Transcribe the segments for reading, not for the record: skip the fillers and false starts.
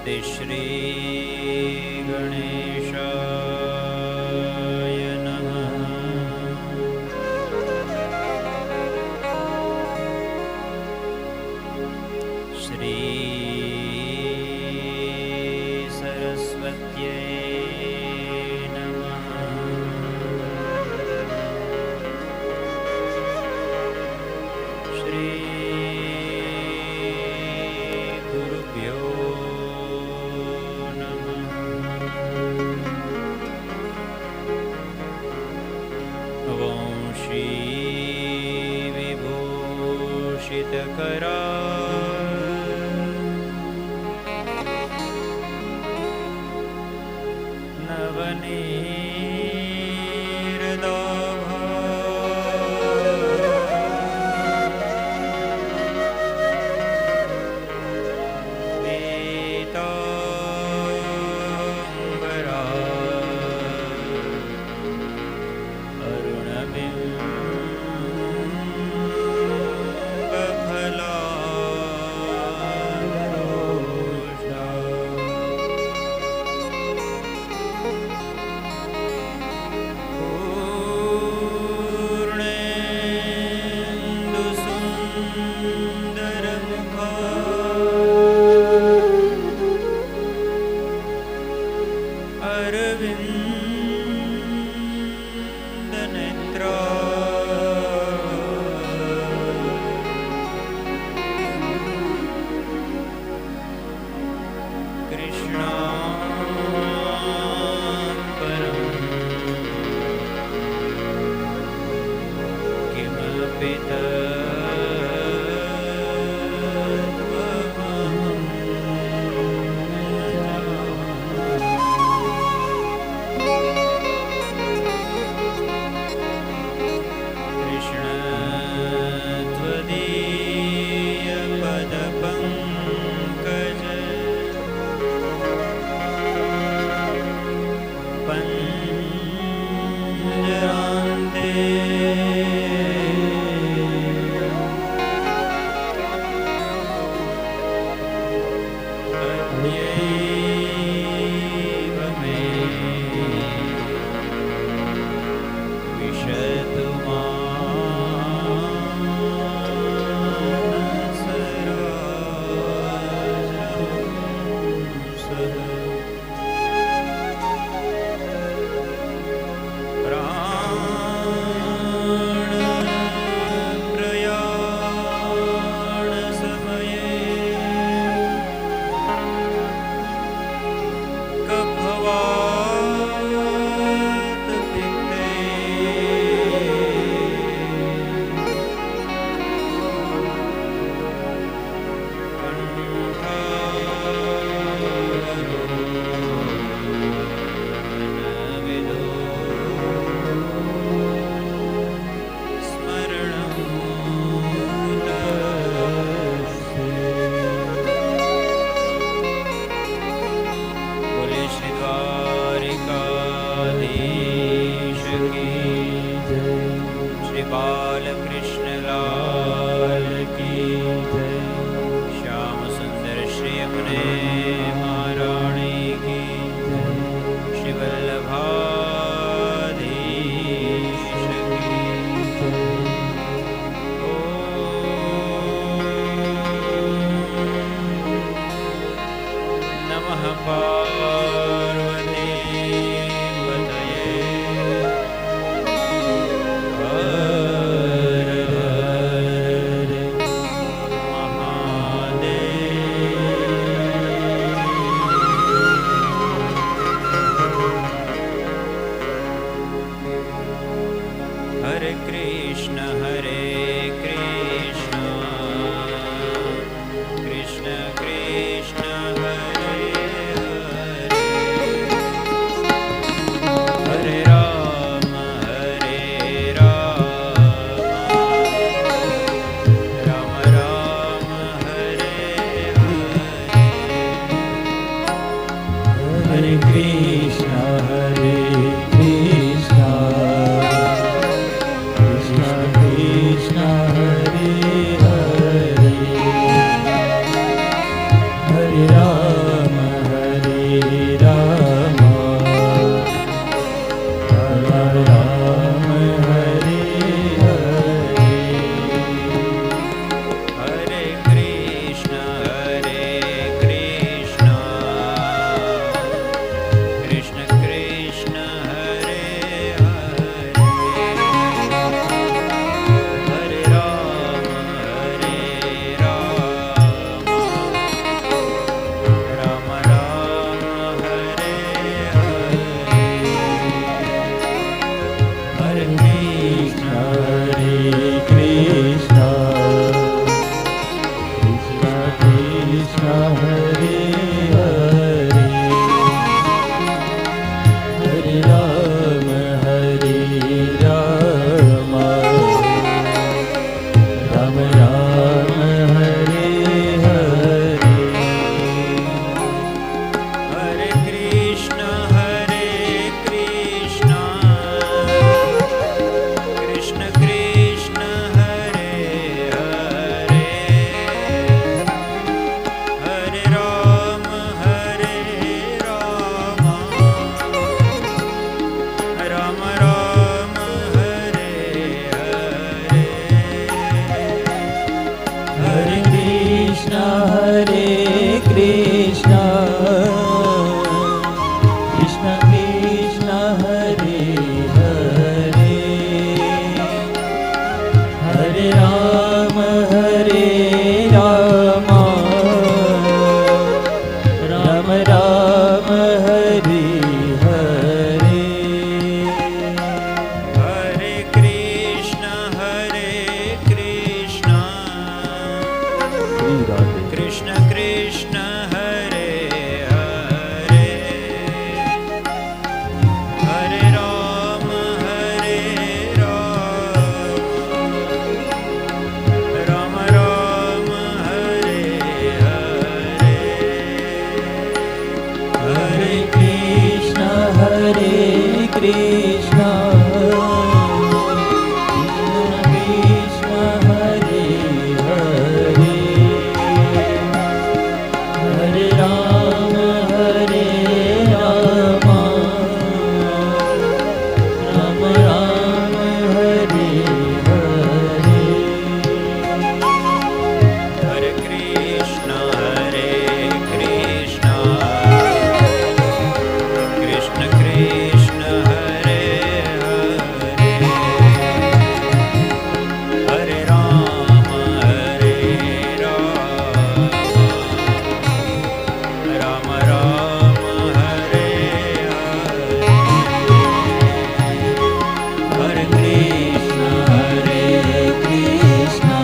श्री गणेशाय नमः। श्री सरस्वत्यै नमः। श्री गुरुभ्यो विभूषितकरा नवनीरदाभा पीताम्बरा રાધે રાધે. કૃષ્ણ કૃષ્ણ હરે હરે, હરે રામ હરે રામ, રામ રામ હરે હરે, હરે કૃષ્ણ હરે કૃષ્ણ કૃષ્ણ હરે હરે, હરે રામ હરે રામ, રામ રામ હરે હરે. હરે કૃષ્ણ હરે કૃષ્ણ, કૃષ્ણ કૃષ્ણ હરે હરે, હરે રામ હરે રામ, રામ રામ હરે હરે, હરે કૃષ્ણ હરે હરે કૃષ્ણ હરે કૃષ્ણ,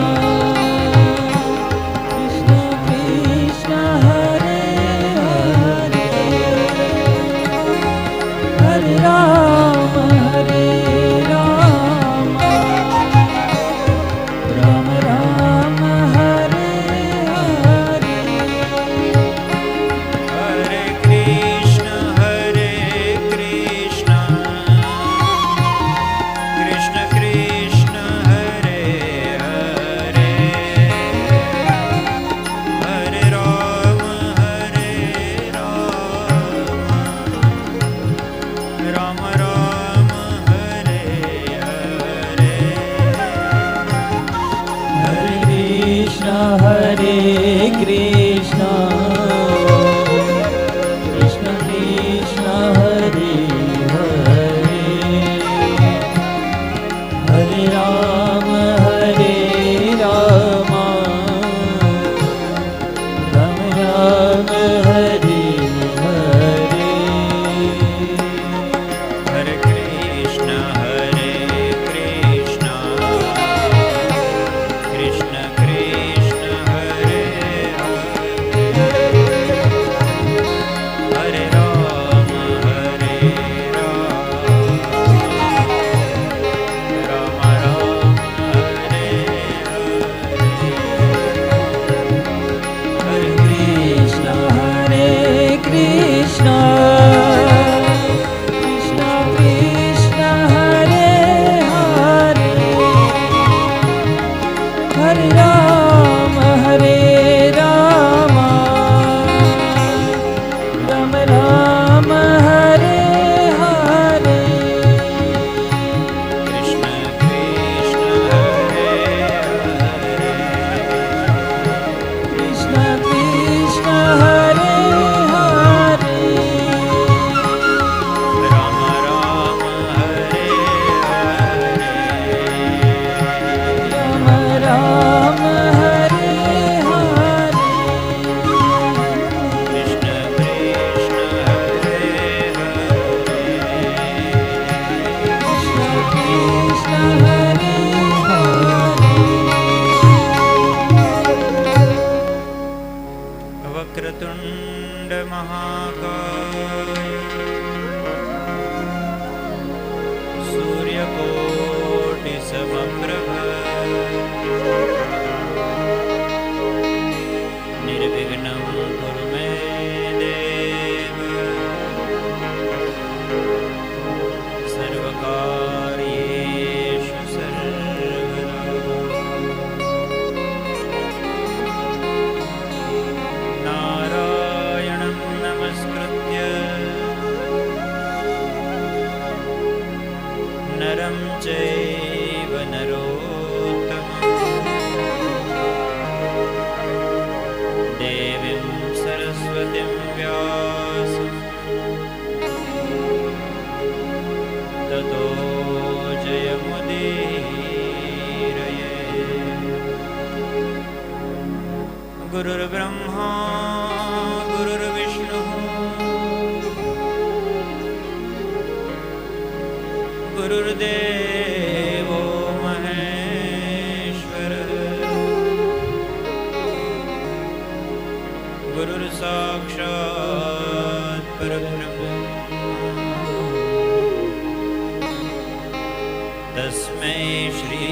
કૃષ્ણ કૃષ્ણ હરે હરે, હરે રામ હરે રામ, રામ રામ હરે હરે, હરે કૃષ્ણ કૃષ્ણ કૃષ્ણ હરે હરે, હરે રામ હરે રામ, રામ રામ હરે હરે. હરે કૃષ્ણ હરે કૃષ્ણ, કૃષ્ણ કૃષ્ણ હરે હરે, હરે રામ હરે રામ, રામ રામ હરે હરે, હરે કૃષ્ણ હરે કૃષ્ણ કૃષ્ણ કૃષ્ણ હરે હરે, હરે રામ હરે રામ, રામ રામ હરે હરે. કૃષ્ણ કૃષ્ણ હરે હરે, કૃષ્ણ કૃષ્ણ હરે હરે, રામ રામ હરે હરે, રામ રામ હરે હરે. કૃષ્ણ કૃષ્ણ હરે હરે, વક્રતુંડ મહાકાય, સૂર્યકોટિ સમપ્રભ, નિર્વિઘ્नं કુરુ મે દેવ, સર્વકાર્યેષુ સર્વદા. નારાયણં નમસ્કૃત્ય નરં ચૈવ નરોત્તમં, દેવીં સરસ્વતીં વ્યાસં તતો જયમુદીરયે. ગુરુર્બ્રહ્મા ગુરુર્વિષ્ણુઃ ગુરુર્દેવો મહેશ્વરઃ, गुरुर्साक्षात् परब्रह्म तस्मै श्री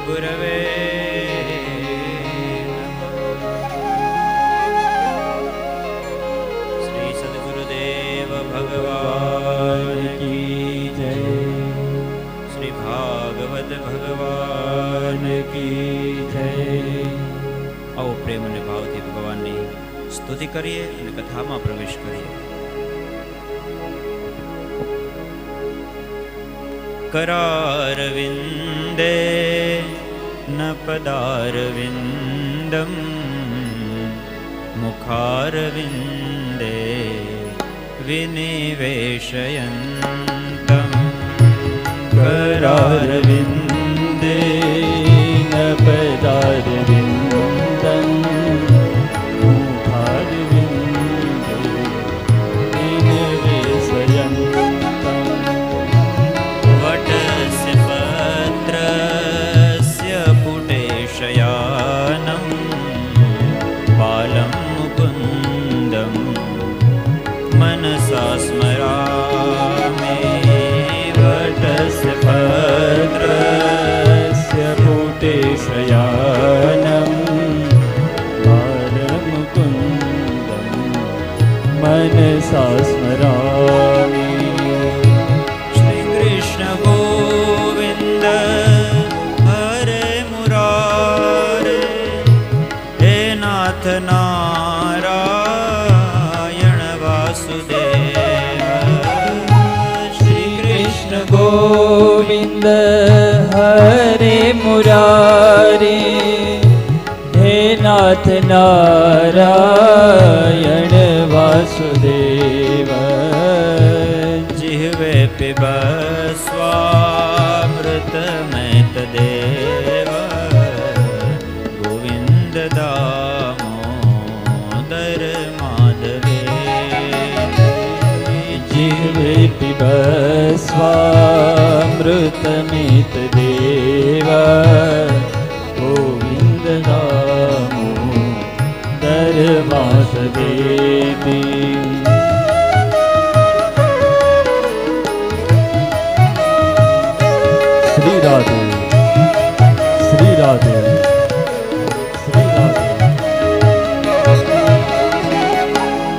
गुरवे श्री सद्गुरुदेव भगवान की जय। श्री भागवत भगवान की जय। આવો પ્રેમ અને ભાવથી ભગવાનની સ્તુતિ કરીએ અને કથામાં પ્રવેશ કરીએ. करारविन्दे न पदारविन्दं मुखारविन्दे विनिवेशयन्तं करारविन्दे न पदारविन्दं मुखारविन्दे विनिवेशयन्तं वटस्य पत्रस्य पुटे शयानं बालं मुकुन्दं मनसा स्मरामि. वटस्य पत्रस्य पुटे शयानं बालमुकुन्दं मनसा स्मरामि. श्रीकृष्ण गोविन्द हरे मुरारे हे नाथ नारायण वासुदेव. श्रीकृष्ण गोविन्द हरे मुरारे हे नाथ नारायण वासुदेव. जिह्वे पिबस्वामृतमैतदेव गोविन्द दामोदर माधवे. जिह्वे पिबस्वामृतमेतदेव गोविन्द दामोदर माधवेति. श्री राधे श्री राधे श्री राधे.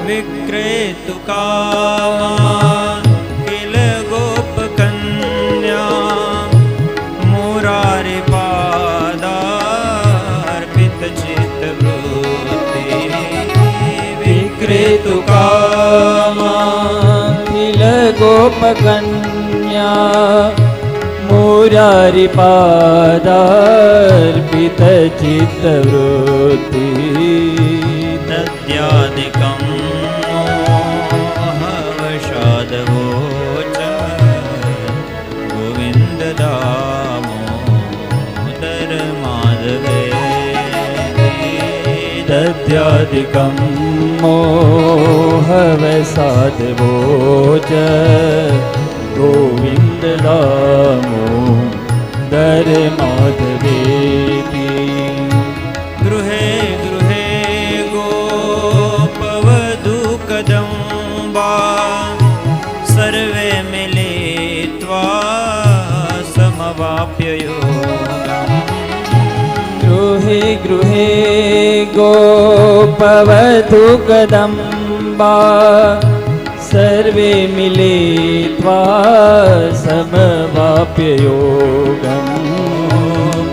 विक्रेतुकामान् किल गोपकन्या मुरारिपादार्पितचित्तवृत्ति. विक्रेतुकामान् किल गोपकन्या मुरारिपादार्पितचित्तवृत्ति. तद्यादिकं मोहवशादवोच गोविन्द दामोदर माधवे. दद्यादिकं मोहवसादवोच गोविन्द दामोदर माधवेति. गृहे गृहे गोपवधूकदम्बा सर्वे मिलित्वा समवाप्य योगम्. गृहे गृहे गोपवधूकदम्बा सर्वे मिलित्वा समवाप्य योगम्.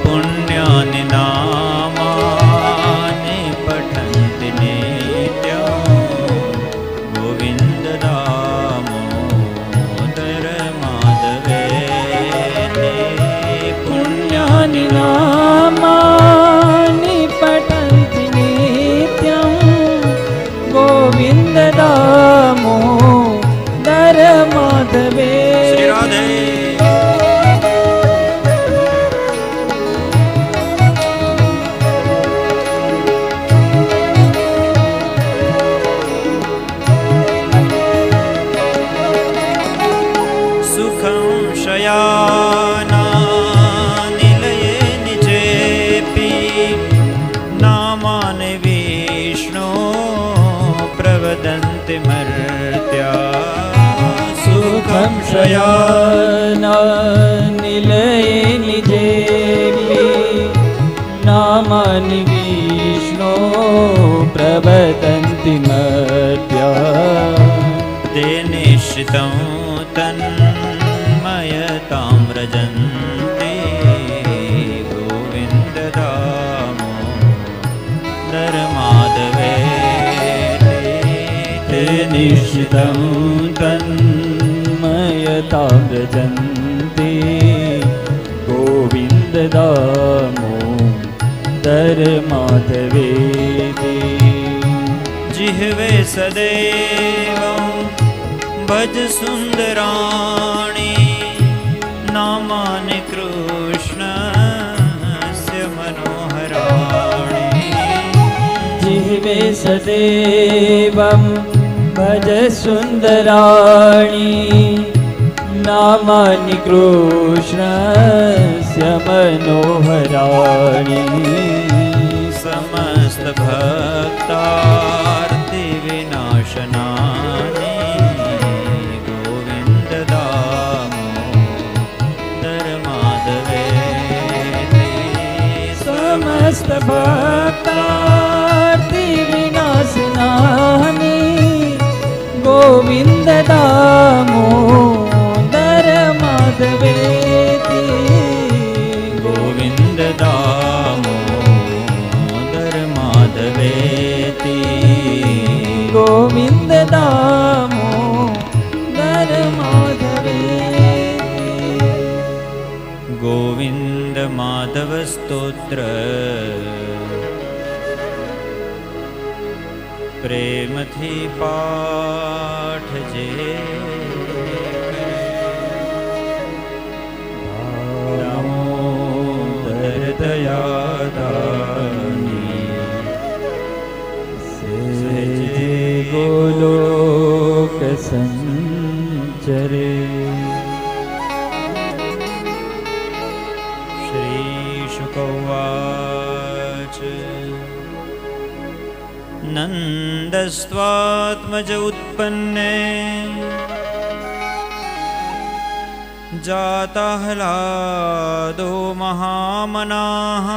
पुण्यानि नामानि पठन्ति नित्यं गोविन्द दामोदर माधवे. पुण्यानि नामानि पठन्ति नित्यं गोविन्द दामोदर माधवे. श्री राधे શયાનિલયે નિજેપી નામાનિ વિષ્ણો પ્રવદન્તિ મર્ત્યા તે નિશ્ચિतं તન્મયતાં વ્રજન્તે ગોવિંદ દામોદર માધવે તે નિશ્ચિतं તન્મયતાં વ્રજન્તિ ગોવિંદ દામોદર માધવેતિ जिह्वे सदैव भज सुन्दराणि नामानि कृष्णस्य मनोहराणि जिह्वे सदैवं भज सुन्दराणि नामानि कृष्णस्य मनोहराणि समस्त भक्तार्ति विनाशनानि गोविन्द दामोदर माधवेति समस्त भक्तार्ति विनाशनानि गोविन्द दामोदर माधवेति गोविन्द दामोदर माधवेति गोविन्द दामोदर माधवेति गोविन्द माधव स्तोत्र प्रेमथी पाठजे दामोदर दयादानी सहजे गोलोक संचरे श्रीशुकवाच नन्दस्त्वात्मज उत्पन्ने जाताह्लादो महामनाः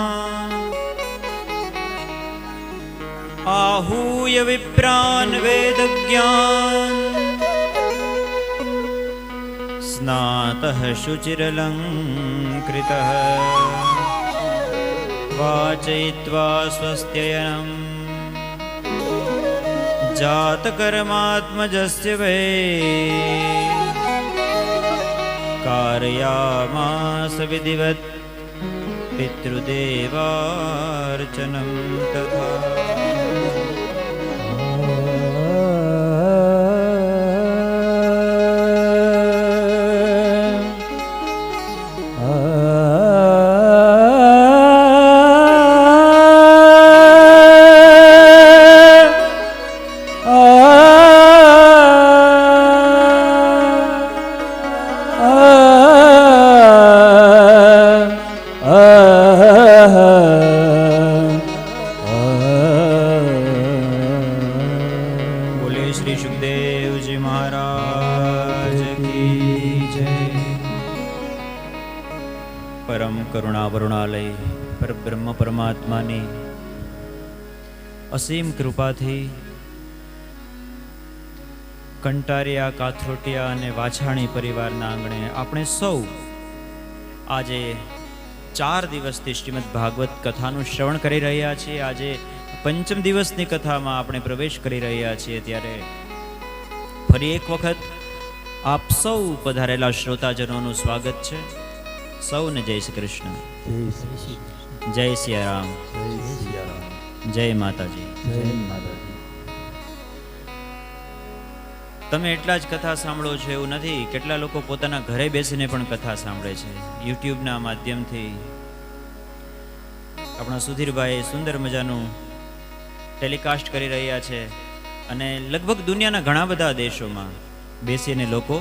आहूय विप्रान् वेदज्ञान् स्नातः शुचिरलङ्कृतः वाचयित्वा स्वस्त्ययनम् जातकर्मात्मजस्य वै कारयामास विधिवत् पितृदेवार्चनं तथा પરબ્રહ્મ પરમાત્માની અસીમ કૃપાથી કંટારિયા, કાથરોટિયા અને વાછાણી પરિવારના આંગણે આપણે સૌ આજે 4 દિવસથી શ્રીમદ ભાગવત કથાનું શ્રવણ કરી રહ્યા છીએ. આજે પંચમ દિવસની કથામાં આપણે પ્રવેશ કરી રહ્યા છીએ. ત્યારે ફરી એક વખત આપ સૌ પધારેલા શ્રોતાજનોનું સ્વાગત છે. સૌને જય શ્રી કૃષ્ણ, જય સિયારામ, જય માતાજી. તમે એટલા જ કથા સાંભળો છો એવું નથી. કેટલા લોકો પોતાના ઘરે બેસીને પણ કથા સાંભળે છે. યુટ્યુબના માધ્યમથી આપણા સુધીરભાઈ સુંદર મજાનું ટેલિકાસ્ટ કરી રહ્યા છે અને લગભગ દુનિયાના ઘણા બધા દેશોમાં બેસીને લોકો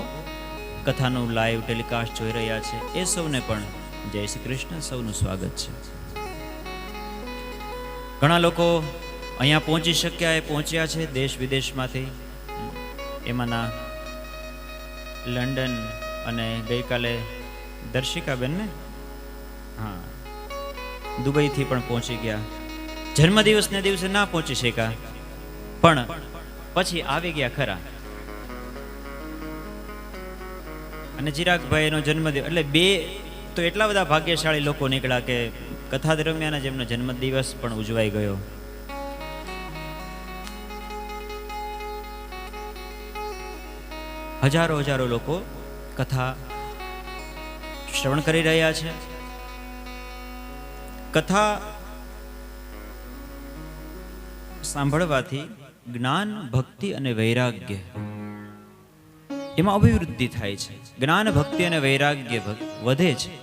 કથાનું લાઈવ ટેલિકાસ્ટ જોઈ રહ્યા છે. એ સૌને પણ જય શ્રી કૃષ્ણ, સૌનું સ્વાગત છે. ઘણા લોકો અહીંયા પહોંચી શક્યા, એ પહોંચ્યા છે દેશ વિદેશમાંથી. એમાંના લંડન અને ગઈકાલે દર્શિકાબેન ને હા દુબઈથી પણ પહોંચી ગયા. જન્મદિવસને દિવસે ના પહોંચી શક્યા, પણ પછી આવી ગયા ખરા. અને ચિરાગભાઈનો જન્મદિવસ એટલે બે તો એટલા બધા ભાગ્યશાળી લોકો નીકળ્યા કે કથા દરમિયાન જ એમનો જન્મદિવસ પણ ઉજવાઈ ગયો. હજારો હજારો લોકો કથા શ્રવણ કરી રહ્યા છે. કથા સાંભળવાથી જ્ઞાન, ભક્તિ અને વૈરાગ્ય એમાં અભિવૃદ્ધિ થાય છે. જ્ઞાન, ભક્તિ અને વૈરાગ્ય વધે છે.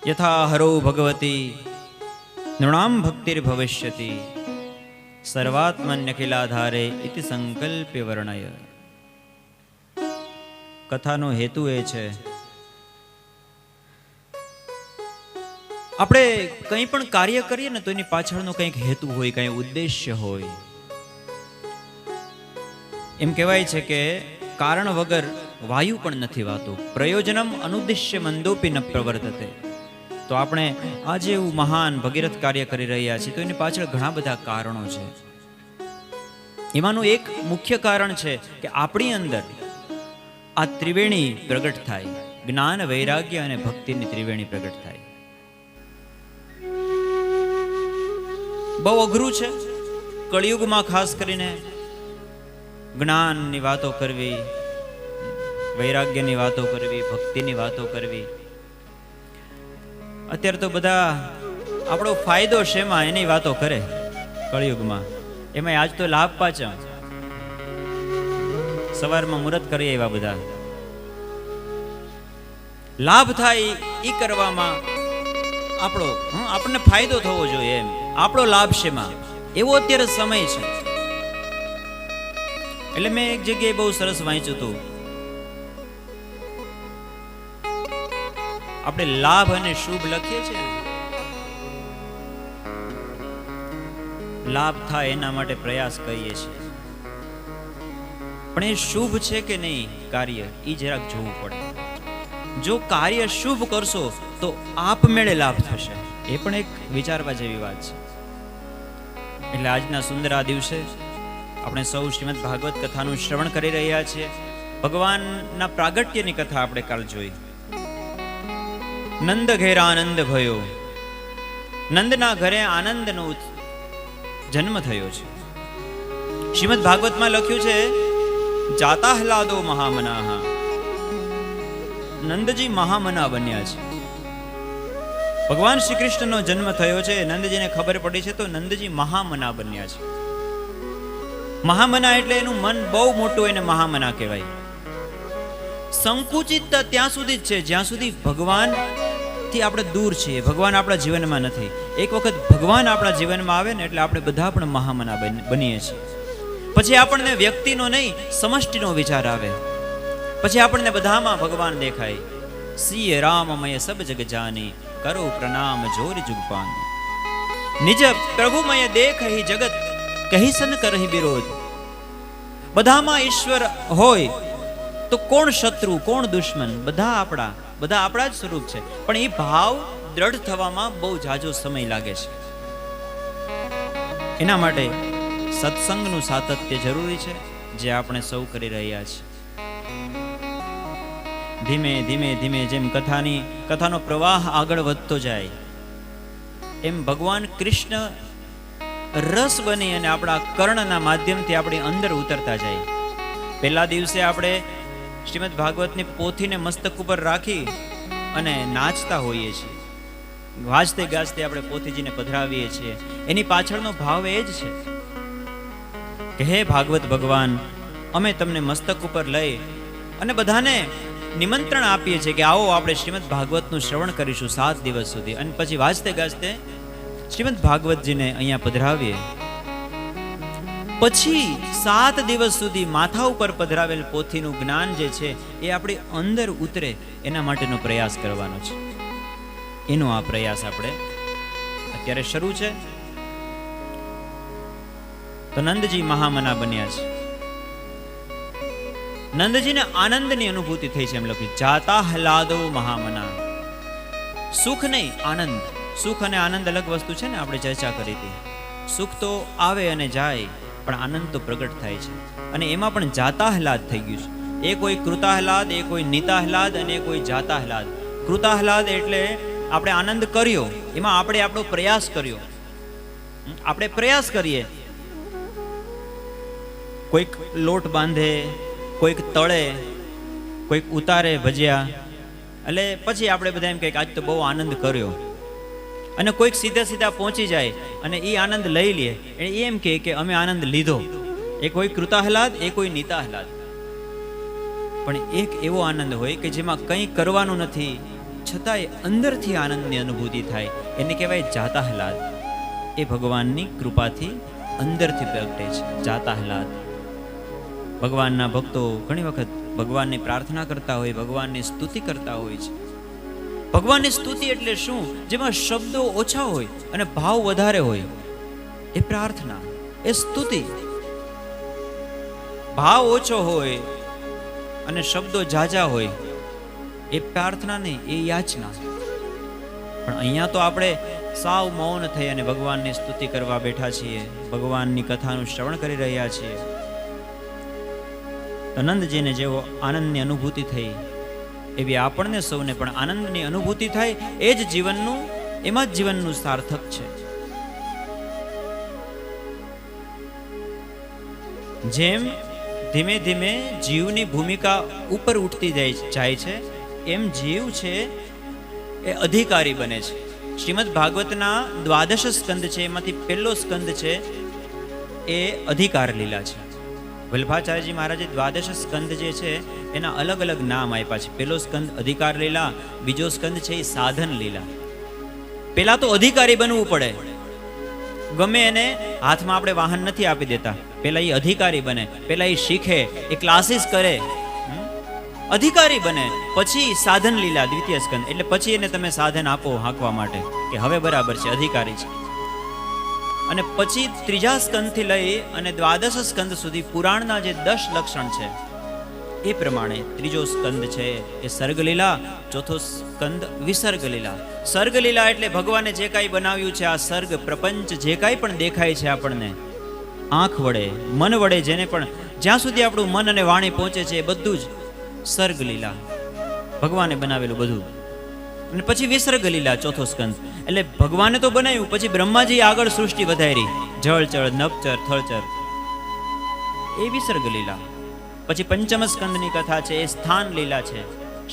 યથા હરો ભગવતી નૃણામ ભક્તિર ભવિષ્યતિ સર્વાત્મન્યખિલાધારે ઇતિ સંકલ્પ્ય વર્ણય. કથાનો હેતુ એ છે આપણે કંઈ પણ કાર્ય કરીએ ને તો એની પાછળનો કંઈક હેતુ હોય, કંઈ ઉદ્દેશ્ય હોય. એમ કહેવાય છે કે કારણ વગર વાયુ પણ નથી વાતું. પ્રયોજનમ અનુદ્દેશ્ય મંદોપી ન પ્રવર્તતે. તો આપણે આજે એવું મહાન ભગીરથ કાર્ય કરી રહ્યા છીએ તો એની પાછળ ઘણા બધા કારણો છે. એમાંનું એક મુખ્ય કારણ છે કે આપણી અંદર આ ત્રિવેણી પ્રગટ થાય. જ્ઞાન, વૈરાગ્ય અને ભક્તિની ત્રિવેણી પ્રગટ થાય. બહુ અઘરું છે કળિયુગમાં ખાસ કરીને જ્ઞાનની વાતો કરવી, વૈરાગ્યની વાતો કરવી, ભક્તિની વાતો કરવી. અત્યારે તો બધા આપણો ફાયદો શેમાં એની વાતો કરે કળિયુગમાં. એમાં આજ તો લાભ પાછા સવારમાં મુહૂર્ત કરીએ એવા બધા લાભ થાય એ કરવામાં આપણને ફાયદો થવો જોઈએ. એમ આપણો લાભ શેમાં એવો અત્યારે સમય છે. એટલે મેં એક જગ્યાએ બહુ સરસ વાંચ્યું હતું. આપણે લાભ અને શુભ લખીએ છીએ ને, લાભ થાય એના માટે પ્રયાસ કરીએ છીએ, પણ એ શુભ છે કે નહીં કાર્ય એ જરાક જોવું પડે. જો કાર્ય શુભ કરશો તો આપમેળે લાભ થશે. એ પણ એક વિચારવા જેવી વાત છે. એટલે આજના સુંદર આ દિવસે આપણે સૌ શ્રીમદ ભાગવત કથાનું શ્રવણ કરી રહ્યા છીએ. ભગવાનના પ્રાગટ્યની કથા આપણે કાલ જોઈ. નંદ ઘેર આનંદ ભયો. નંદના ઘરે આનંદનો જન્મ થયો છે. શ્રીમદ ભાગવતમાં લખ્યું છે જાતા હલાદો મહામનાહ. નંદજી મહામના બન્યા છે. ભગવાન શ્રી કૃષ્ણનો જન્મ થયો છે. નંદજીને ખબર પડી છે તો નંદજી મહામના બન્યા છે. મહામના એટલે એનું મન બહુ મોટું, એને મહામના કહેવાય. સંકુચિત ત્યાં સુધી જ છે જ્યાં સુધી ભગવાન થી આપણે દૂર છીએ, ભગવાન આપણા જીવનમાં નથી. એક વખત ભગવાન આપણા જીવનમાં આવે ને એટલે આપણે બધા પણ મહામના બનીએ છીએ. પછી આપણને વ્યક્તિનો નહીં સમષ્ટિનો વિચાર આવે. પછી આપણને બધામાં ભગવાન દેખાય. સિય રામમય સબ જગ જાની કરો પ્રણામ જોરી જુગપાન. નિજ પ્રભુમય દેખહી જગત કહી સન કરહી વિરોધ. બધામાં ઈશ્વર હોય તો કોણ શત્રુ, કોણ દુશ્મન? બધા આપણા જ સ્વરૂપ છે. પણ એ ભાવ દ્રઢ થવામાં બહુ જાજો સમય લાગે છે. એના માટે સત્સંગનું સાતત્ય જરૂરી છે, જે આપણે સૌ કરી રહ્યા છીએ. ધીમે ધીમે ધીમે જેમ કથાનો પ્રવાહ આગળ વધતો જાય એમ ભગવાન કૃષ્ણ રસ બની અને આપણા કર્ણના માધ્યમથી આપણી અંદર ઉતરતા જાય. પહેલા દિવસે આપણે શ્રીમદ ભાગવતની પોથીને મસ્તક ઉપર રાખી અને નાચતા હોઈએ છીએ. વાજતે ગાજતે આપણે પોથીજીને પધરાવીએ છીએ. એની પાછળનો ભાવ એ જ છે કે હે ભાગવત ભગવાન, અમે તમને મસ્તક ઉપર લઈ અને બધાને નિમંત્રણ આપીએ છીએ કે આવો આપણે શ્રીમદ ભાગવતનું શ્રવણ કરીશું 7 દિવસ સુધી. અને પછી વાજતે ગાજતે શ્રીમદ ભાગવતજીને અહીંયા પધરાવીએ. પછી 7 દિવસ સુધી માથા ઉપર પધરાવેલ પોથીનું જ્ઞાન જે છે એ આપણી અંદર ઉતરે એના માટેનો પ્રયાસ કરવાનો છે. એનો આ પ્રયાસ આપણે અત્યારે શરૂ છે. તો નંદજી મહામના બન્યા છે. નંદજીને આનંદની અનુભૂતિ થઈ છે એમ લખ્યું, જાતા હલાદો મહામના. સુખ નહીં, આનંદ. સુખ અને આનંદ અલગ વસ્તુ છે ને, આપણે ચર્ચા કરી હતી. સુખ તો આવે અને જાય, પણ આનંદ તો પ્રગટ થાય છે. અને એમાં પણ જાતાહલાદ થઈ ગયું છે. એ કોઈ કૃતાહલાદ, એ કોઈ નીતાહલાદ અને એ કોઈ જાતાહલાદ. કૃતાહલાદ એટલે આપણે આનંદ કર્યો, એમાં આપણે આપણો પ્રયાસ કર્યો. આપણે પ્રયાસ કરીએ, કોઈક લોટ બાંધે, કોઈક તળે, કોઈક ઉતારે ભજીયા, એટલે પછી આપણે બધા એમ કહીએ કે આજ તો બહુ આનંદ કર્યો. અને કોઈક સીધા સીધા પહોંચી જાય અને એ આનંદ લઈ લે, એ એમ કહે કે અમે આનંદ લીધો. એ કોઈ કૃતાહલાદ, એ કોઈ નીતાહલાદ. પણ એક એવો આનંદ હોય કે જેમાં કંઈ કરવાનું નથી, છતાંય અંદરથી આનંદની અનુભૂતિ થાય, એને કહેવાય જાતાહલાદ. એ ભગવાનની કૃપાથી અંદરથી પ્રગટે છે, જાતાહલાદ. ભગવાનના ભક્તો ઘણી વખત ભગવાનની પ્રાર્થના કરતા હોય, ભગવાનની સ્તુતિ કરતા હોય છે. ભગવાનની સ્તુતિ એટલે શું? જેમાં શબ્દો ઓછા હોય અને ભાવ વધારે હોય, એ પ્રાર્થના, એ સ્તુતિ. ભાવ ઓછો હોય અને શબ્દો ઝાઝા હોય, એ પ્રાર્થના નહીં, એ યાચના. પણ અહીંયા તો આપણે સાવ મૌન થઈ અને ભગવાનની સ્તુતિ કરવા બેઠા છીએ, ભગવાનની કથાનું શ્રવણ કરી રહ્યા છીએ. આનંદજીને જેવો આનંદની અનુભૂતિ થઈ, એવી આપણને સૌને પણ આનંદની અનુભૂતિ થાય. એ જ જીવનનું, એમાં જ જીવનનું સાર્થક છે. જેમ ધીમે ધીમે જીવની ભૂમિકા ઉપર ઉઠતી જાય છે, એમ જીવ છે એ અધિકારી બને છે. શ્રીમદ ભાગવતના 12 સ્કંદ છે, એમાંથી પહેલો સ્કંદ છે એ અધિકાર લીલા છે. વલ્ભાચાર્યજી મહારાજે 12 સ્કંદ જે છે એના અલગ અલગ નામ આપ્યા છે. પહેલો સ્કંદ અધિકાર લીલા, બીજો સ્કંદ છે એ સાધન લીલા. પેલા તો અધિકારી બનવું પડે. ગમે એને હાથમાં આપણે વાહન નથી આપી દેતા, પેલા એ અધિકારી બને, પેલા એ શીખે, એ ક્લાસીસ કરે, અધિકારી બને. પછી સાધન લીલા, દ્વિતીય સ્કંદ, એટલે પછી એને તમે સાધન આપો હાંકવા માટે કે હવે બરાબર છે, અધિકારી છે. અને પછી ત્રીજા સ્કંદથી લઈ અને 12 સ્કંદ સુધી પુરાણના જે 10 લક્ષણ છે એ પ્રમાણે ત્રીજો સ્કંદ છે એ સર્ગલીલા, ચોથો સ્કંદ વિસર્ગલીલા. સર્ગલીલા એટલે ભગવાને જે કાંઈ બનાવ્યું છે, આ સર્ગ પ્રપંચ જે કાંઈ પણ દેખાય છે આપણને આંખ વડે, મન વડે, જેને પણ જ્યાં સુધી આપણું મન અને વાણી પહોંચે છે, એ બધું જ સર્ગલીલા, ભગવાને બનાવેલું બધું. અને પછી વિસર્ગલીલા, ચોથો સ્કંદ, એટલે ભગવાને તો બનાવ્યું, પછી બ્રહ્માજી આગળ સૃષ્ટિ વધારી, જળચર, નભચર, થળચર, એ વિસર્ગલીલા. પછી પંચમ સ્કંદની કથા છે એ સ્થાન લીલા છે.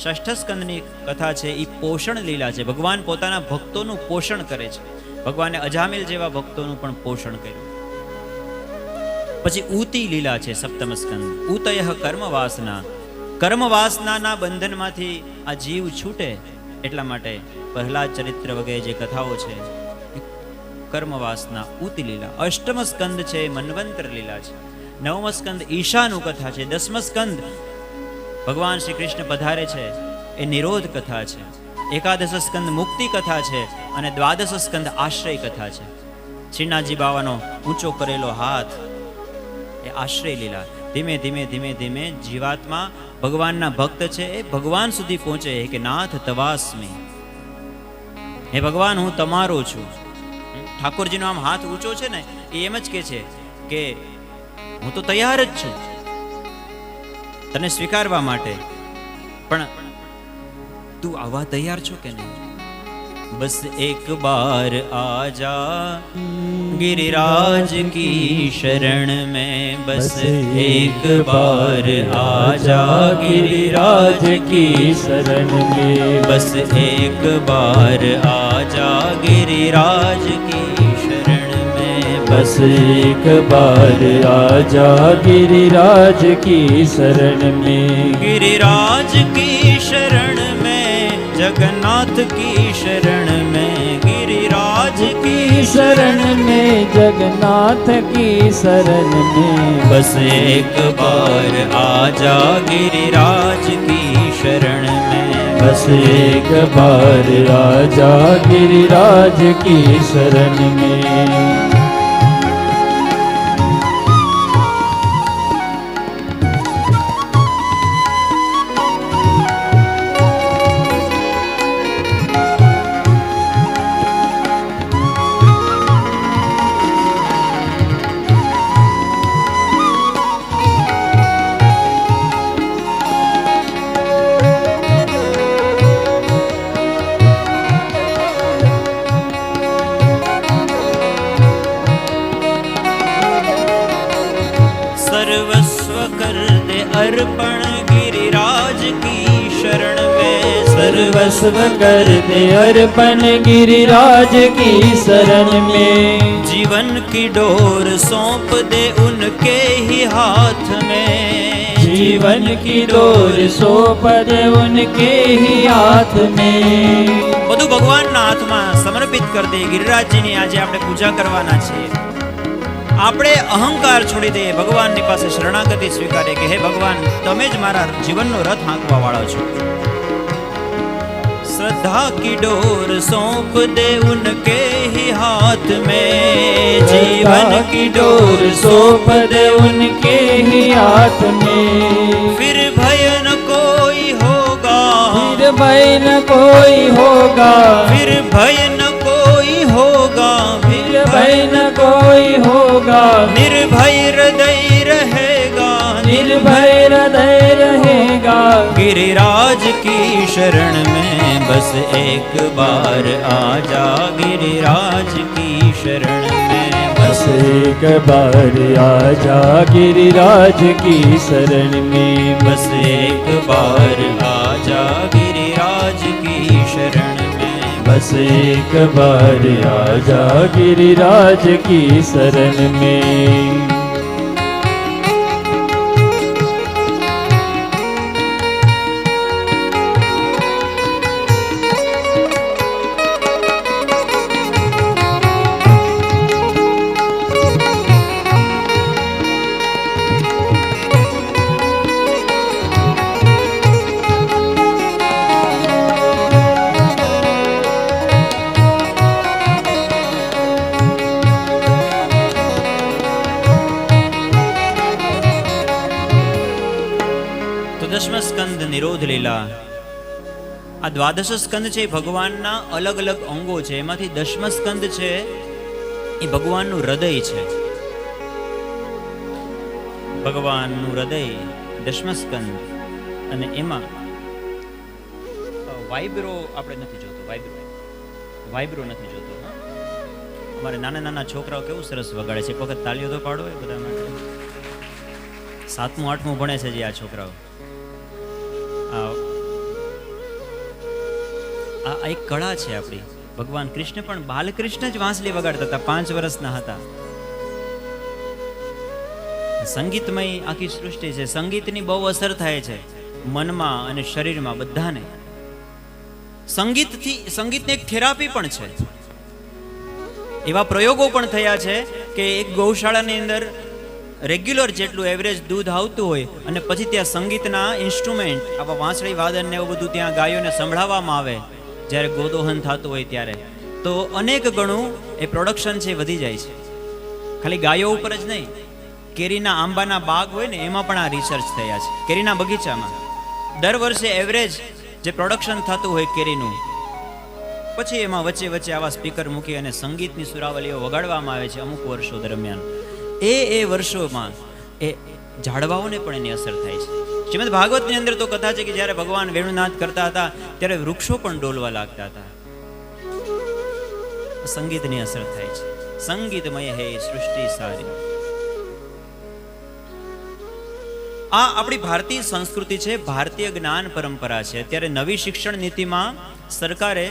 ષષ્ઠ સ્કંદની કથા છે એ પોષણ લીલા છે. ભગવાન પોતાના ભક્તોનું પોષણ કરે છે. ભગવાને અજામિલ જેવા ભક્તોનું પણ પોષણ કર્યું. પછી ઊતી લીલા છે સપ્તમ સ્કંદ. ઊતયઃ કર્મ વાસના, કર્મ વાસનાના બંધનમાંથી આ જીવ છૂટે એટલા માટે પ્રહલાદ ચરિત્ર વગેરે જે કથાઓ છે, કર્મ વાસના, ઊતી લીલા. અષ્ટમ સ્કંદ છે મન્વંતર લીલા છે. નવમ સ્કંદ ઈશાનું કથા છે. 10મ સ્કંદ ભગવાન શ્રી કૃષ્ણ પધારે છે એ નિરોધ કથા છે. 11 સ્કંદ મુક્તિ કથા છે અને 12 સ્કંદ આશ્રય કથા છે. શ્રીનાથજી બાવાનો ઊંચો કરેલો હાથ એ આશ્રય લીલા. ધીમે ધીમે ધીમે ધીમે જીવાત્મા ભગવાનના ભક્ત છે એ ભગવાન સુધી પહોંચે કે નાથ તવાસ્મી, હે ભગવાન હું તમારો છું. ઠાકોરજીનો આમ હાથ ઊંચો છે ને એ એમ જ કહે છે કે હું તો તૈયાર જ છું તને સ્વીકારવા માટે, પણ તું આવવા તૈયાર છો કે નહીં? બસ એક બાર આજા गिरिराज की शरण में, बस एक बार आजा गिरिराज की शरण में, बस एक बार आजा गिरिराज की शरण में, बस एक बार आजा गिरिराज की शरण में. गिरिराज की शरण में, जगन्नाथ की शरण में, गिरिराज की शरण में, जगन्नाथ की शरण में, बस एक बार आजा गिरिराज की शरण में, बस एक बार आजा गिरिराज की शरण में. अर्पण गिरिराज की शरण में सर्वस्व कर दे अर्पण गिरिराज की शरण में। जीवन की डोर सौंप दे उनके ही हाथ में जीवन की डोर सौंप दे उनके ही हाथ में। બધું ભગવાનના હાથમાં સમર્પિત કરી દે. ગિરિરાજજીની આજે આપણે પૂજા કરવાના છે. આપણે અહંકાર છોડી દઈએ, ભગવાનની પાસે શરણાગતિ સ્વીકારીએ કે હે ભગવાન, તમે જ મારા જીવનનો રથ હાંકવા વાળા છો. श्रद्धा की डोर सौंप दे उनके ही हाथ में जीवन की डोर सौंप दे उनके ही हाथ में। फिर भय न कोई होगा फिर भय न कोई होगा फिर भय न कोई होगा फिर भय न कोई होगा। निर्भय हृदय रहेगा निर्भय हृदय रहेगा। गिरिराज की शरण में बस एक बार आजा गिरिराज की शरण में बस एक बार आजा गिरिराज की शरण में। बस एक बार आजा गिरिराज की शरण में बस एक बार आजा गिरिराज की शरण में। દશમ સ્કંદ નિરોધ લીલા. આ દ્વાદશ સ્કંદ છે એ ભગવાનના અલગ અલગ અંગો છે. એમાંથી દશમ સ્કંદ છે એ ભગવાનનું હૃદય છે. ભગવાનનું હૃદય દશમ સ્કંદ. અને એમાં વાઇબ્રો આપણે નથી જોતો. વાઇબ્રો નથી જોતો. અમારે નાના નાના છોકરાઓ કેવું સરસ વગાડે છે. એક વખત તાલીઓ તો પાડો એ બધા માટે. 7મું 8મું ભણે છે જે આ છોકરાઓ. આ એક કળા છે આપણી. ભગવાન કૃષ્ણ પણ બાલકૃષ્ણ જ વાંસળી વગાડતા હતા, 5 વર્ષના હતા. સંગીતમય આખી સૃષ્ટિ છે. સંગીતની બહુ અસર થાય છે મનમાં અને શરીરમાં બધાને. સંગીતની એક થેરાપી પણ છે. એવા પ્રયોગો પણ થયા છે કે એક ગૌશાળાની અંદર રેગ્યુલર જેટલું એવરેજ દૂધ આવતું હોય અને પછી ત્યાં સંગીતના ઇન્સ્ટ્રુમેન્ટ, આવા વાંસળી વાદન ને એવું બધું ત્યાં ગાયોને સંભળાવવામાં આવે જ્યારે ગોદોહન થતું હોય ત્યારે, તો અનેક ગણું એ પ્રોડક્શન છે વધી જાય છે. ખાલી ગાયો ઉપર જ નહીં, કેરીના આંબાના બાગ હોય ને એમાં પણ આ રિસર્ચ થયા છે. કેરીના બગીચામાં દર વર્ષે એવરેજ જે પ્રોડક્શન થતું હોય કેરીનું, પછી એમાં વચ્ચે વચ્ચે આવા સ્પીકર મૂકી અને સંગીતની સુરાવલીઓ વગાડવામાં આવે છે અમુક વર્ષો દરમિયાન. એ વર્ષોમાં એ ઝાડવાઓને પણ એની અસર થાય છે. શ્રીમદ ભાગવતની અંદર તો કથા છે કે જ્યારે ભગવાન વેણુનાદ કરતા હતા ત્યારે વૃક્ષો પણ ડોલવા લાગતા હતા. સંગીતની અસર થાય છે. સંગીતમય હે સૃષ્ટિ સારી. આ આપણી ભારતીય સંસ્કૃતિ છે, ભારતીય જ્ઞાન પરંપરા છે. અત્યારે નવી શિક્ષણ નીતિમાં સરકારે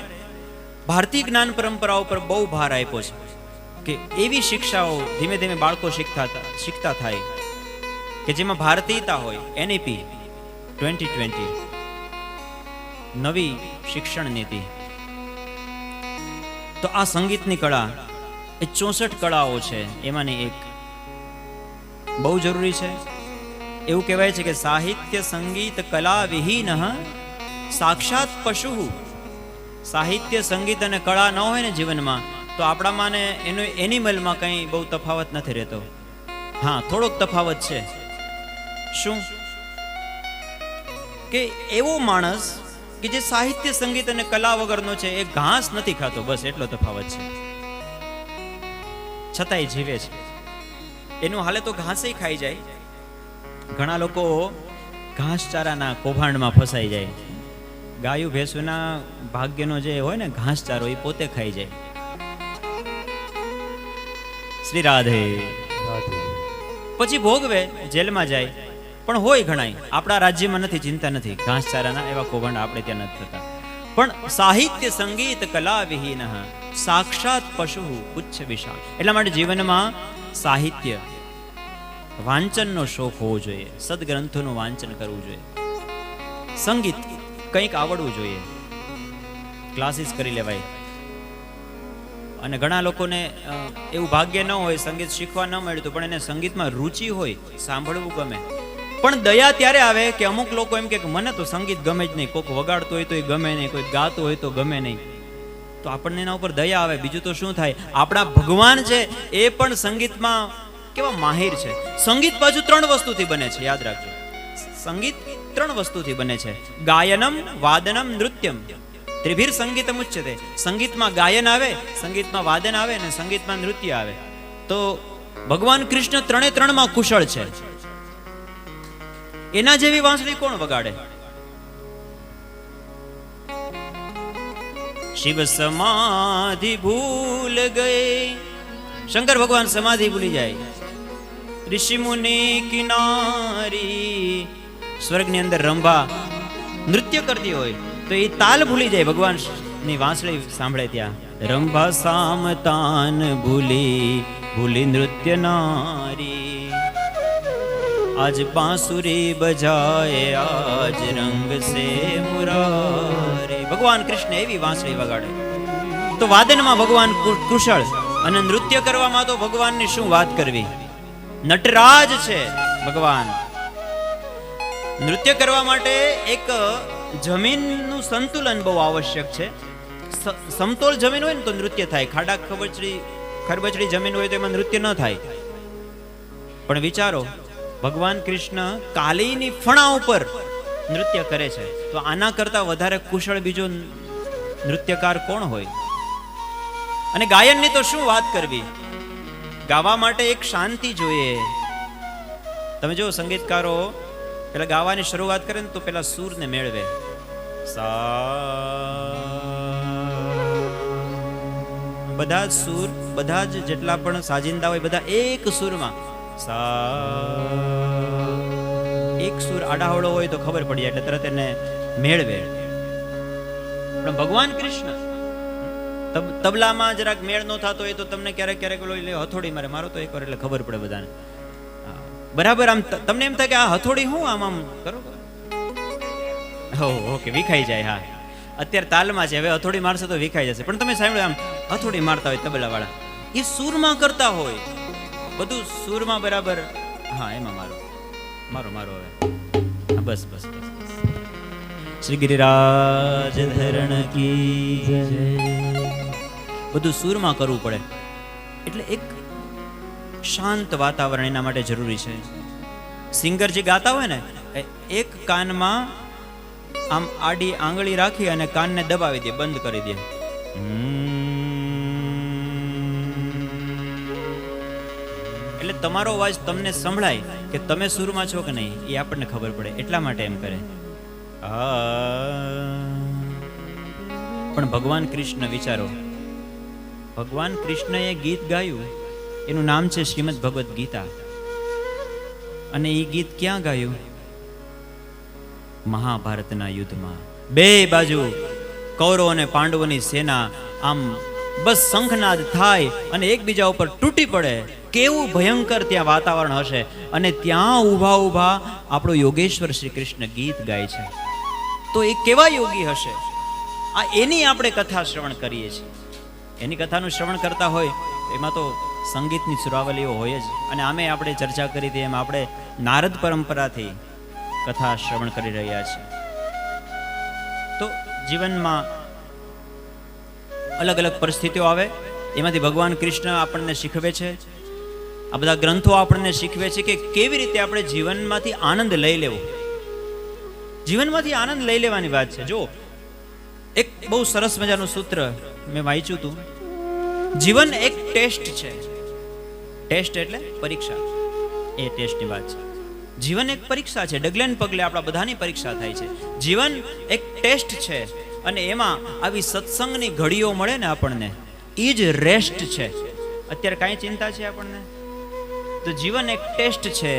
ભારતીય જ્ઞાન પરંપરાઓ પર બહુ ભાર આપ્યો છે કે એવી શિક્ષાઓ ધીમે ધીમે બાળકો શીખતા થાય કે જેમાં ભારતીયતા હોય. NEP 2020 નવી શિક્ષણ નીતિ. તો આ સંગીતની કળા એ 64 કળાઓ છે, એમાંની એક બહુ જરૂરી છે. એવું કહેવાય છે કે સાહિત્ય સંગીત કલા વિહીન સાક્ષાત પશુ. સાહિત્ય સંગીત અને કળા ન હોય ને જીવનમાં તો આપણામાં ને એનિમલમાં કંઈ બહુ તફાવત નથી રહેતો. હા, થોડોક તફાવત છે. શું? કે એવો માણસ કે જે સાહિત્ય સંગીત અને કલા વગરનો છે એ ઘાસ નથી ખાતો, બસ એટલો તફાવત છે. છતાંય જીવે છે. એનું હાલે તો ઘાસે ખાઈ જાય. ઘણા લોકો ઘાસચારાના કૌભાંડમાં ફસાઈ જાય. ગાયું ભેંસુના ભાગ્યનો જે હોય ને ઘાસચારો એ પોતે ખાઈ જાય. શ્રી રાધે. પછી ભોગવે, જેલમાં જાય. પણ હોય ઘણાય. આપણા રાજ્યમાં નથી, ચિંતા નથી, ઘાસચારાના એવા કૌભાંડ આપણે ત્યાં નથી થતા. પણ સાહિત્ય સંગીત કલા વિહીન સાક્ષાત પશુ ઉચ્ચ વિશાળ. એટલા માટે જીવનમાં સાહિત્ય વાંચનનો શોખ હોવો જોઈએ, સદગ્રંથોનું વાંચન કરવું જોઈએ, સંગીત કંઈક આવડવું જોઈએ, ક્લાસીસ કરી લેવાય. અને ઘણા લોકોને એવું ભાગ્ય ન હોય, સંગીત શીખવા ન મળતું, પણ એને સંગીતમાં રુચિ હોય, સાંભળવું ગમે. પણ દયા ત્યારે આવે કે અમુક લોકો એમ કે મને તો સંગીત ગમે જ નહીં, કોઈક વગાડતો હોય તો એ ગમે નહીં, કોઈ ગાતું હોય તો ગમે નહીં. તો આપણને એના ઉપર દયા આવે. બીજું તો શું થાય? આપણા ભગવાન છે એ પણ સંગીતમાં કેવા માહિર છે. સંગીત બાજુ 3 વસ્તુથી બને છે, યાદ રાખજો. સંગીત 3 વસ્તુથી બને છે: ગાયનમ, વાદનમ, નૃત્યમ. ત્રિભીર સંગીતમ ઉચ્યતે. સંગીતમાં ગાયન આવે, સંગીતમાં વાદન આવે અને સંગીતમાં નૃત્ય આવે. તો ભગવાન કૃષ્ણ 3માં કુશળ છે. એના જેવી વાંસળી કોણ વગાડે? શિવ સમાધિ ભૂલ ગયે. શંકર ભગવાન સમાધિ ભૂલી જાય. ઋષિ મુનિ કિનારી. સ્વર્ગની અંદર રંભા નૃત્ય કરતી હોય તો એ તાલ ભૂલી જાય. ભગવાન ની વાંસળી સાંભળે ત્યાં રંભા સામતાન ભૂલી ભૂલી નૃત્ય નારી. આજ બાંસુરી બજાય આજ રંગ સે મુરારી. ભગવાન કૃષ્ણ એવી વાંસળી વગાડે. તો વાદનમાં ભગવાન કુશળ અને નૃત્ય કરવામાં તો ભગવાનની શું વાત કરવી. નટરાજ છે ભગવાન. નૃત્ય કરવા માટે એક જમીનનું સંતુલન બહુ આવશ્યક છે. સમતોલ જમીન હોય ને તો નૃત્ય થાય. ખાડા ખરબચડી જમીન હોય તો એમાં નૃત્ય ન થાય. પણ વિચારો, ભગવાન કૃષ્ણ કાલીની ફણા ઉપર નૃત્ય કરે છે, તો આના કરતા વધારે કુશળ બીજો નૃત્યકાર કોણ હોય? અને ગાયનની તો શું વાત કરવી. ગાવા માટે એક શાંતિ જોઈએ. તમે જો સંગીતકારો પેલા ગાવાની શરૂઆત કરે ને તો પેલા સૂરને મેળવે. બધા જ સૂર, બધા જ જેટલા પણ સાજિંદા હોય બધા એક સૂરમાં. એક સૂર આડાહવળો હોય તો ખબર પડી એટલે તરત એને મેળવે. પણ ભગવાન કૃષ્ણ તબલામાં જરાક મેળ ન થતો હોય તો તમને ક્યારેક હથોડી મારે, મારો તો એકવાર એટલે ખબર પડે બધાને. બરાબર આમ તમને એમ થાય કે આ હથોડી હું આમ કરો. ઓકે, વિખાઈ જાય. હા, અત્યારે તાલમાં છે, હવે હથોડી મારશે તો વિખાઈ જશે. પણ તમે સાંભળ્યું આમ હથોડી મારતા હોય તબલા વાળા, એ સૂરમાં કરતા હોય બધું સૂરમાં બરાબર. હા, એમાં મારો મારો મારો હવે બસ બસ બસ. શ્રી ગિરિરાજ ધરણ કી જય. બધું સૂરમાં કરવું પડે. એટલે એક શાંત વાતાવરણ એના માટે જરૂરી છે. સિંગર જે ગાતા હોય ને, એક કાનમાં આમ આડી આંગળી રાખી અને કાનને દબાવી દે, બંધ કરી દે. એટલે તમારો અવાજ તમને સંભળાય કે તમે સૂરમાં છો કે નહીં, એ આપણને ખબર પડે. એટલા માટે એમ કરે. પણ ભગવાન કૃષ્ણ વિચારો, ભગવાન કૃષ્ણએ ગીત ગાયું, એનું નામ છે શ્રીમદ ભગવદ ગીતા. અને એ ગીત ક્યાં ગાયું? મહાભારતના યુદ્ધમાં. બે બાજુ કૌરવ અને પાંડવોની સેના આમ બસ શંખનાદ થાય અને એકબીજા ઉપર તૂટી પડે. કેવું ભયંકર ત્યાં વાતાવરણ હશે. અને ત્યાં ઊભા ઊભા આપણો યોગેશ્વર શ્રી કૃષ્ણ ગીત ગાય છે. તો એ કેવા યોગી હશે? આ એની આપણે કથા શ્રવણ કરીએ છીએ. એની કથાનું શ્રવણ કરતા હોય એમાં તો સંગીતની સુરાવલીઓ હોય જ. અને આમે આપણે ચર્ચા કરી હતી એમ આપણે નારદ પરંપરાથી કથા શ્રવણ કરી રહ્યા છીએ. તો જીવનમાં અલગ અલગ પરિસ્થિતિઓ આવે, એમાંથી ભગવાન કૃષ્ણ આપણને શીખવે છે. આ બધા ગ્રંથો આપણને શીખવે છે કે કેવી રીતે આપણે જીવનમાંથી આનંદ લઈ લેવો. જીવનમાંથી આનંદ લઈ લેવાની વાત છે. જો એક બહુ સરસ મજાનું સૂત્ર મેં વાંચ્યું હતું. જીવન એક ટેસ્ટ છે. ટેસ્ટ એટલે પરીક્ષા. એ ટેસ્ટની વાત છે. જીવન એક પરીક્ષા છે. ડગલે ને પગલે આપણા બધાની પરીક્ષા થાય છે. જીવન એક ટેસ્ટ છે. અને એમાં આવી સત્સંગની ઘડીઓ મળે ને આપણને, એ જ રેસ્ટ છે. અત્યારે કાંઈ ચિંતા છે આપણને? તો જીવન એક ટેસ્ટ છે.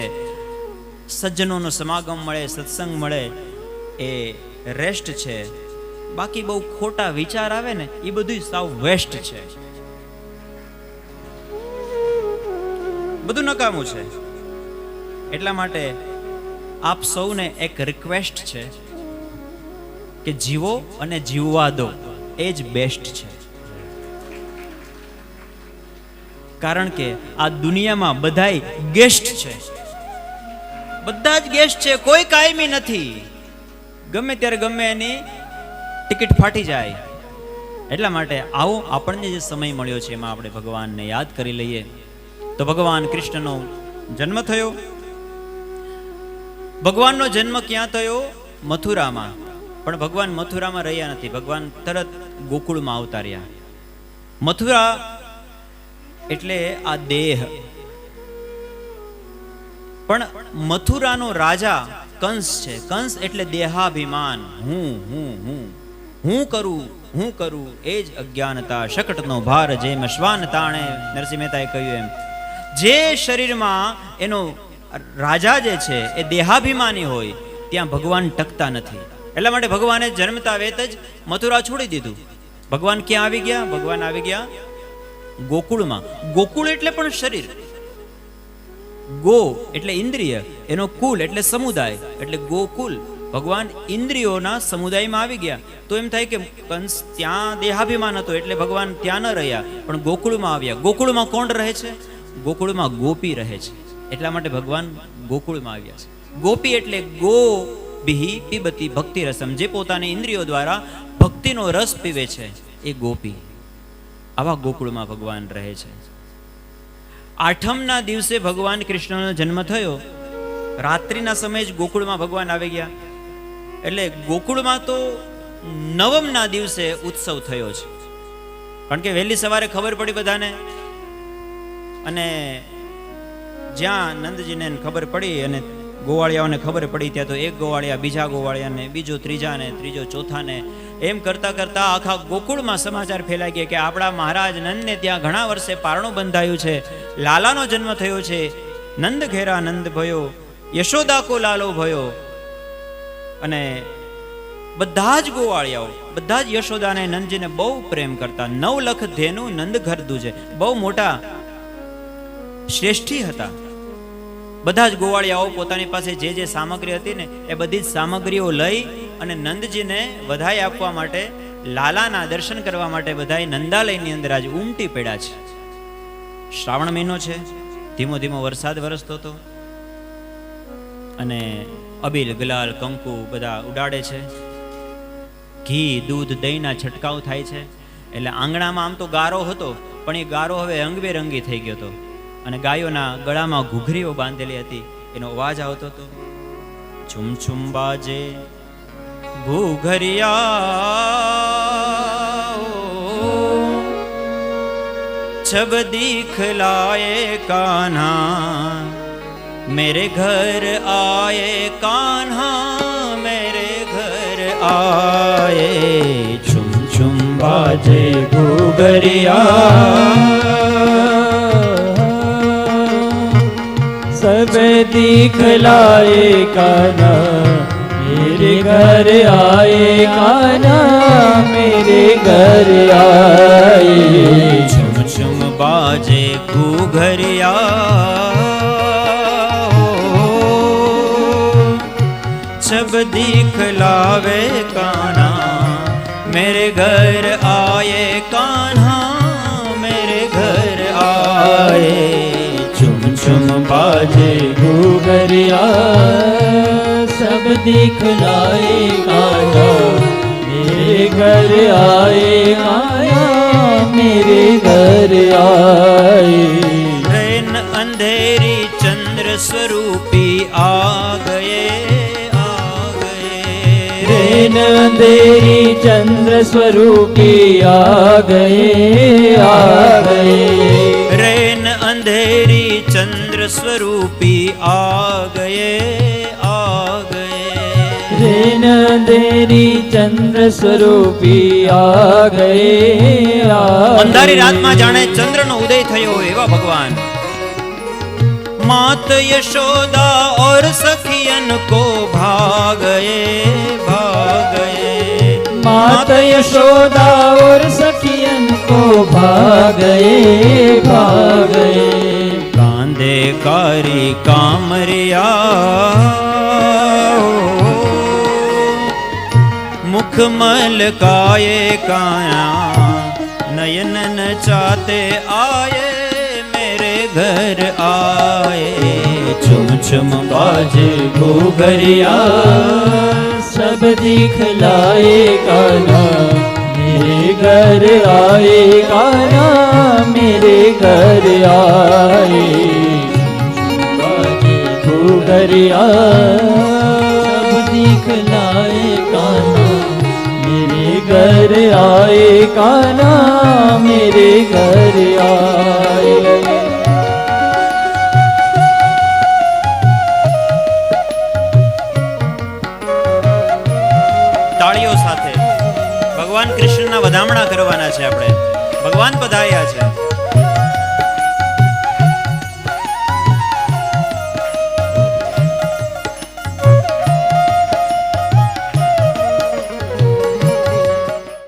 સજ્જનોનો સમાગમ મળે, સત્સંગ મળે, એ રેસ્ટ છે. બાકી બહુ ખોટા વિચાર આવે ને એ બધું સાવ વેસ્ટ છે, બધું નકામું છે. એટલા માટે આપ સૌને એક રિક્વેસ્ટ છે કે જીવો અને જીવવા દો, એ જ બેસ્ટ છે. કારણ કે આ દુનિયામાં બધાય ગેસ્ટ છે, બધા જ ગેસ્ટ છે, કોઈ કાયમી નથી. ગમે ત્યારે ગમે એની ટિકિટ ફાટી જાય. એટલા માટે આવો આપણને જે સમય મળ્યો છે એમાં આપણે ભગવાનને યાદ કરી લઈએ. તો ભગવાન કૃષ્ણનો જન્મ થયો. ભગવાનનો જન્મ ક્યાં થયો? મથુરામાં. પણ ભગવાન મથુરામાં રહ્યા નથી, ભગવાન તરત ગોકુળમાં આવતા રહ્યા. મથુરા એટલે આ દેહ, પણ મથુરાનો રાજા કંસ છે. કંસ એટલે દેહાભિમાન. હું કરું એ જ અજ્ઞાનતા, શકટનો ભાર જેમ શ્વાન તાણે. નરસિંહ મહેતાએ કહ્યું એમ, જે શરીરમાં એનો રાજા જે છે એ દેહાભિમાની હોય ત્યાં ભગવાન ટકતા નથી. એટલા માટે ભગવાને જન્મતા વેત જ મથુરા છોડી દીધું. ભગવાન ક્યાં આવી ગયા? ભગવાન આવી ગયા ગોકુળમાં. ગોકુળ એટલે પણ શરીર. ગો એટલે ઇન્દ્રિય, એનો કુલ એટલે સમુદાય, એટલે ગોકુલ. ભગવાન ઇન્દ્રિયોના સમુદાયમાં આવી ગયા. તો એમ થાય કે કંસ ત્યાં દેહાભિમાન હતો એટલે ભગવાન ત્યાં ન રહ્યા, પણ ગોકુળમાં આવ્યા. ગોકુળમાં કોણ રહે છે? ગોકુળમાં ગોપી રહે છે. એટલા માટે ભગવાન ગોકુળમાં આવ્યા છે. ગોપી એટલે ગો બિહિ પીબતી ભક્તિ રસમ, જે પોતાની ઇન્દ્રિયો દ્વારા ભક્તિનો રસ પીવે છે એ ગોપી. આવા ગોકુળમાં ભગવાન રહે છે. આઠમના દિવસે ભગવાન કૃષ્ણનો જન્મ થયો. રાત્રિના સમયે જ ગોકુળમાં ભગવાન આવી ગયા. એટલે ગોકુળમાં તો નવમના દિવસે ઉત્સવ થયો છે. કારણ કે વહેલી સવારે ખબર પડી બધાને, અને જ્યાં નંદજીને ખબર પડી અને ગોવાળિયાઓને ખબર પડી ત્યાં તો એક ગોવાળિયા બીજા ગોવાળિયાને, બીજો ત્રીજાને, ત્રીજો ચોથાને, એમ કરતા કરતા આખા ગોકુળમાં સમાચાર ફેલાઈ ગયા કે આપણા મહારાજ નંદને ત્યાં ઘણા વર્ષે પારણું બંધાયું છે, લાલાનો જન્મ થયો છે, નંદ ઘેરા નંદ ભયો, યશોદા કો લાલો ભયો. અને બધા જ ગોવાળિયાઓ, બધા જ યશોદાને નંદજીને બહુ પ્રેમ કરતા. 9 લખ ધેનું નંદ ઘર દૂજે, બહુ મોટા શ્રેષ્ઠી હતા. બધા જ ગોવાળિયાઓ પોતાની પાસે જે જે સામગ્રી હતી ને એ બધી જ સામગ્રીઓ લઈ અને નંદજીને વધાઈ આપવા માટે, લાલાના દર્શન કરવા માટે બધાય નંદાલયની અંદર આજે ઉમટી પડ્યા છે. શ્રાવણ મહિનો છે, ધીમો ધીમો વરસાદ વરસતો હતો અને અબીલ ગુલાલ કંકુ બધા ઉડાડે છે. ઘી દૂધ દહીંના છંટકાવ થાય છે. એટલે આંગણામાં આમ તો ગારો હતો, પણ એ ગારો હવે રંગબેરંગી થઈ ગયો હતો અને ગાયોના ગળામાં ઘૂઘરીઓ બાંધેલી હતી, એનો અવાજ આવતો હતો. છુમ છુમ બાજે ઘૂઘરિયા, છબ દિખલાએ કાન્हा, मेरे घर आए कान्हा, मेरे घर आए. छुम छुम बाजे घूघरिया, सब दिखलाए कान्हा, मेरे घर आए कान्हा, मेरे घर आए. छुम छुम बाजे घूघरिया, छब दिखलावे कान्हा, मेरे घर आए कान्हा, मेरे घर आए. छुम छुम बाजे घूघरिया, सब दिखलाए कान्हा, मेरे घर आए कान्हा, मेरे घर आए. रैन अंधेरी चंद्र स्वरूपी आ गए, रैन अंधेरी चंद्र स्वरूपी आ गए, आ गए. रैन अंधेरी चंद्र स्वरूपी आ गए, आ गए. रैन अंधेरी चंद्र स्वरूपी आ गए, आ. અંધારી રાતમાં જાણે ચંદ્રનો ઉદય થયો હોય એવા ભગવાન. मात यशोदा और सखियन को भागए भागए। मात यशोदा और सखियन को भागए भागए। कांदे कारी कामरिया मुख मलकाए काया नयन चाहते आए मेरे घर आए। चुम चुम बाजे घूघरिया सब दिखलाए कान्हा मेरे घर आए कान्हा मेरे घर आए। बाजे घूघरिया सब दिखलाए कान्हा मेरे घर आए कान्हा मेरे घर आए। તાળીઓ સાથે ભગવાન કૃષ્ણના વધામણા કરવાના છે આપણે. ભગવાન પધાર્યા છે.